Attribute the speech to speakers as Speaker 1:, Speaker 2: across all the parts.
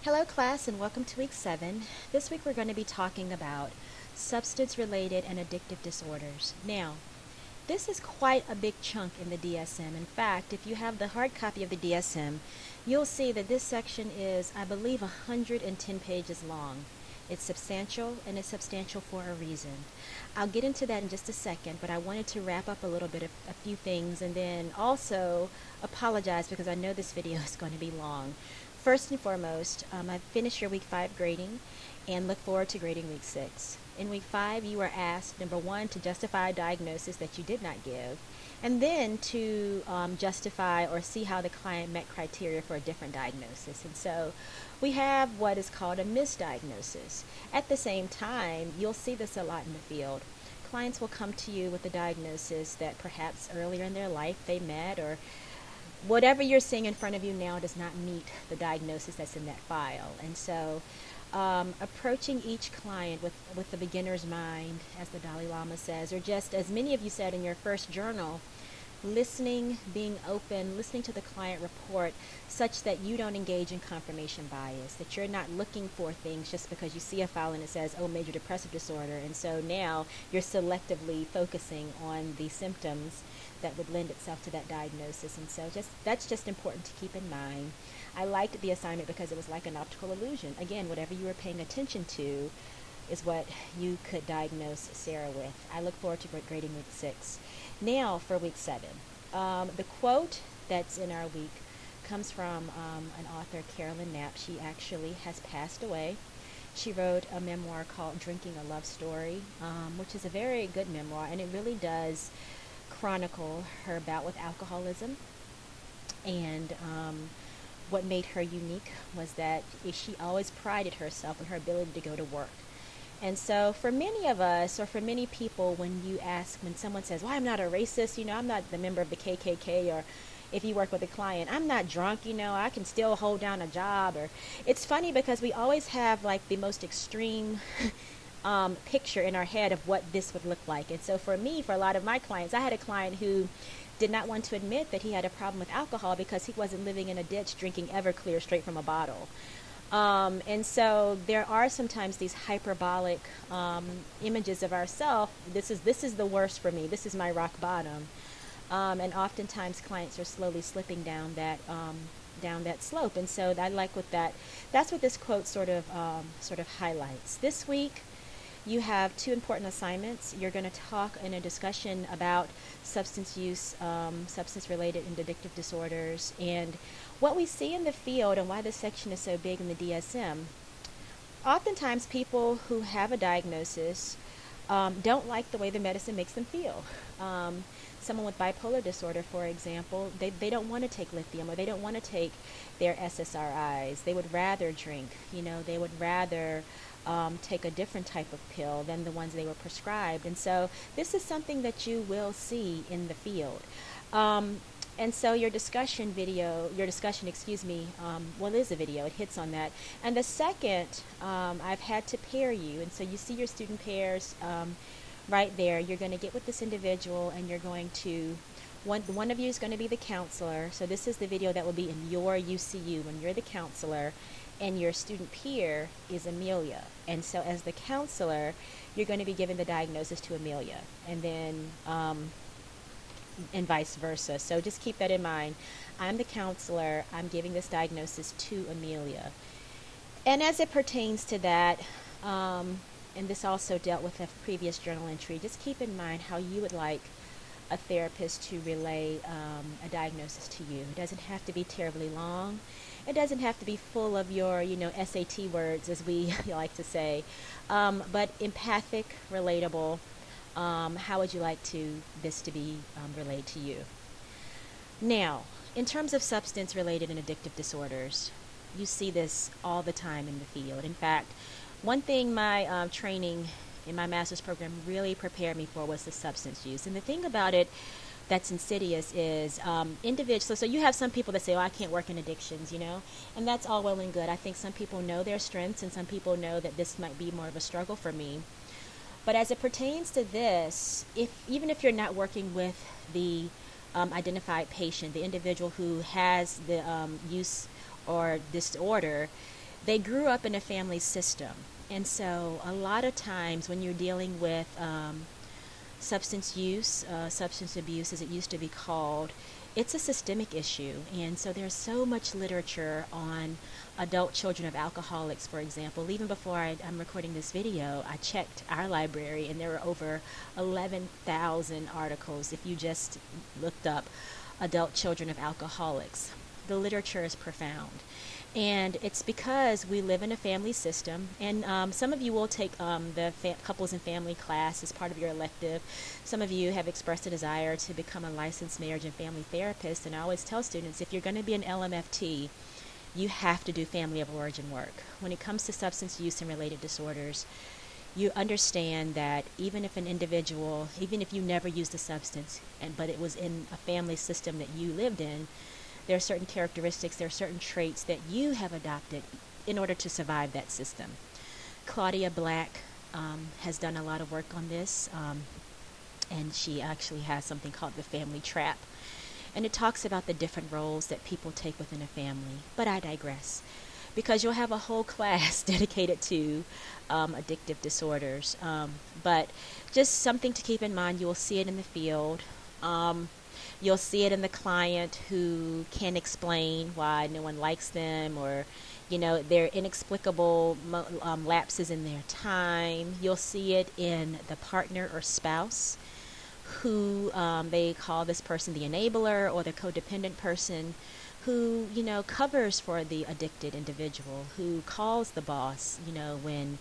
Speaker 1: Hello class and welcome to week 7. This week we're going to be talking about substance-related and addictive disorders. Now, this is quite a big chunk in the DSM. In fact, if you have the hard copy of the DSM, you'll see that this section is, I believe, 110 pages long. It's substantial, and it's substantial for a reason. I'll get into that in just a second, but I wanted to wrap up a little bit of a few things and then also apologize because I know this video is going to be long. First and foremost, I've finished your week 5 grading and look forward to grading week 6. In week 5, you were asked, number 1, to justify a diagnosis that you did not give, and then to justify or see how the client met criteria for a different diagnosis. And so we have what is called a misdiagnosis. At the same time, you'll see this a lot in the field. Clients will come to you with a diagnosis that perhaps earlier in their life they met, or whatever you're seeing in front of you now does not meet the diagnosis that's in that file. And so approaching each client with the beginner's mind, as the Dalai Lama says, or just as many of you said in your first journal, listening, being open, listening to the client report such that you don't engage in confirmation bias, that you're not looking for things just because you see a file and it says, oh, major depressive disorder, and so now you're selectively focusing on the symptoms that would lend itself to that diagnosis. And so that's just important to keep in mind. I liked the assignment because it was like an optical illusion. Again, whatever you were paying attention to is what you could diagnose Sarah with. I look forward to grading week 6. Now for week 7. The quote that's in our week comes from an author, Carolyn Knapp. She actually has passed away. She wrote a memoir called Drinking a Love Story, which is a very good memoir, and it really does chronicle her bout with alcoholism. And what made her unique was that she always prided herself on her ability to go to work. And so for many of us, or for many people, when someone says, well, I'm not a racist, I'm not the member of the KKK, or if you work with a client, I'm not drunk, I can still hold down a job. Or it's funny because we always have like the most extreme picture in our head of what this would look like. And so for me, for a lot of my clients, I had a client who did not want to admit that he had a problem with alcohol because he wasn't living in a ditch drinking Everclear straight from a bottle. And so there are sometimes these hyperbolic images of ourselves. This is the worst for me. This is my rock bottom. And oftentimes clients are slowly slipping down that slope. And so I like what that's what this quote sort of highlights. This week, you have 2 important assignments. You're going to talk in a discussion about substance use, substance-related and addictive disorders, and what we see in the field and why this section is so big in the DSM. Oftentimes, people who have a diagnosis don't like the way the medicine makes them feel. Someone with bipolar disorder, for example, they don't want to take lithium, or they don't want to take their SSRIs. They would rather drink, they would rather take a different type of pill than the ones they were prescribed. And so this is something that you will see in the field. And so your discussion, it is a video, it hits on that. And the second, I've had to pair you, and so you see your student pairs right there. You're going to get with this individual, and you're going to, one of you is going to be the counselor. So this is the video that will be in your UCU when you're the counselor, and your student peer is Amelia. And so as the counselor, you're going to be giving the diagnosis to Amelia, and then and vice versa. So just keep that in mind. I'm the counselor, I'm giving this diagnosis to Amelia. And as it pertains to that, and this also dealt with a previous journal entry, just keep in mind how you would like a therapist to relay a diagnosis to you. It doesn't have to be terribly long. It doesn't have to be full of your, SAT words, as we like to say, but empathic, relatable. How would you like this to be relayed to you? Now, in terms of substance-related and addictive disorders, you see this all the time in the field. In fact, one thing my training in my master's program really prepared me for was the substance use. And the thing about it that's insidious is individuals. So you have some people that say, oh, I can't work in addictions, and that's all well and good. I think some people know their strengths, and some people know that this might be more of a struggle for me. But as it pertains to this, even if you're not working with the identified patient, the individual who has the use or disorder, they grew up in a family system. And so a lot of times when you're dealing with substance use, substance abuse as it used to be called, it's a systemic issue. And so there's so much literature on adult children of alcoholics, for example. Even before I'm recording this video, I checked our library and there were over 11,000 articles if you just looked up adult children of alcoholics. The literature is profound. And it's because we live in a family system, and some of you will take the couples and family class as part of your elective. Some of you have expressed a desire to become a licensed marriage and family therapist, and I always tell students, if you're going to be an LMFT, you have to do family of origin work. When it comes to substance use and related disorders, you understand that even if an individual, even if you never used a substance, but it was in a family system that you lived in, there are certain characteristics, there are certain traits that you have adopted in order to survive that system. Claudia Black has done a lot of work on this, and she actually has something called the family trap. And it talks about the different roles that people take within a family. But I digress, because you'll have a whole class dedicated to addictive disorders. But just something to keep in mind, you will see it in the field. You'll see it in the client who can't explain why no one likes them, or, their inexplicable lapses in their time. You'll see it in the partner or spouse who they call this person the enabler or the codependent person who, covers for the addicted individual, who calls the boss, when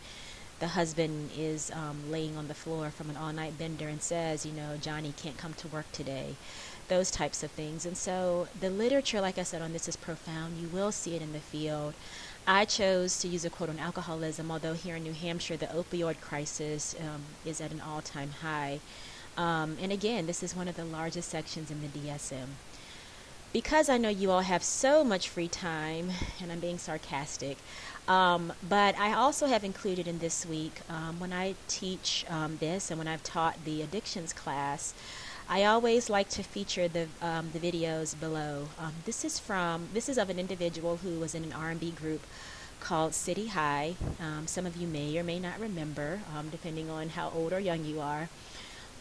Speaker 1: the husband is laying on the floor from an all-night bender and says, Johnny can't come to work today. Those types of things. And so the literature, like I said, on this is profound. You will see it in the field. I chose to use a quote on alcoholism, although here in New Hampshire the opioid crisis is at an all-time high. And again, this is one of the largest sections in the DSM. Because I know you all have so much free time, and I'm being sarcastic, but I also have included in this week, when I teach this and when I've taught the addictions class, I always like to feature the videos below. This is of an individual who was in an R&B group called City High. Some of you may or may not remember, depending on how old or young you are.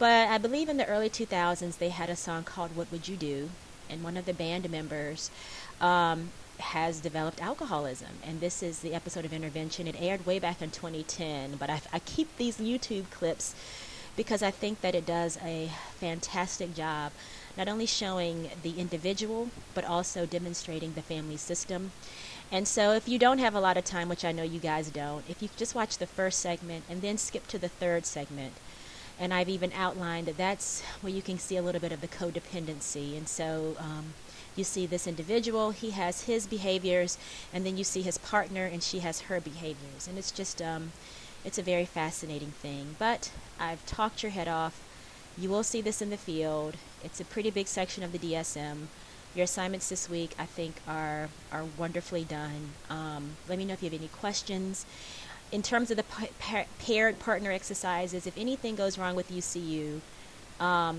Speaker 1: But I believe in the early 2000s they had a song called What Would You Do? And one of the band members has developed alcoholism. And this is the episode of Intervention. It aired way back in 2010, but I keep these YouTube clips because I think that it does a fantastic job not only showing the individual, but also demonstrating the family system. And so if you don't have a lot of time, which I know you guys don't, if you just watch the first segment and then skip to the third segment, and I've even outlined that that's where you can see a little bit of the codependency. And so you see this individual, he has his behaviors, and then you see his partner, and she has her behaviors. And it's just, it's a very fascinating thing. But I've talked your head off. You will see this in the field. It's a pretty big section of the DSM. Your assignments this week, I think, are wonderfully done. Let me know if you have any questions. In terms of the paired partner exercises, if anything goes wrong with UCU,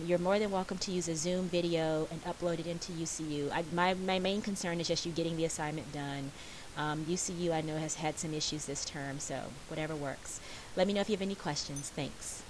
Speaker 1: you're more than welcome to use a Zoom video and upload it into UCU. My main concern is just you getting the assignment done. UCU, I know, has had some issues this term, so whatever works. Let me know if you have any questions. Thanks.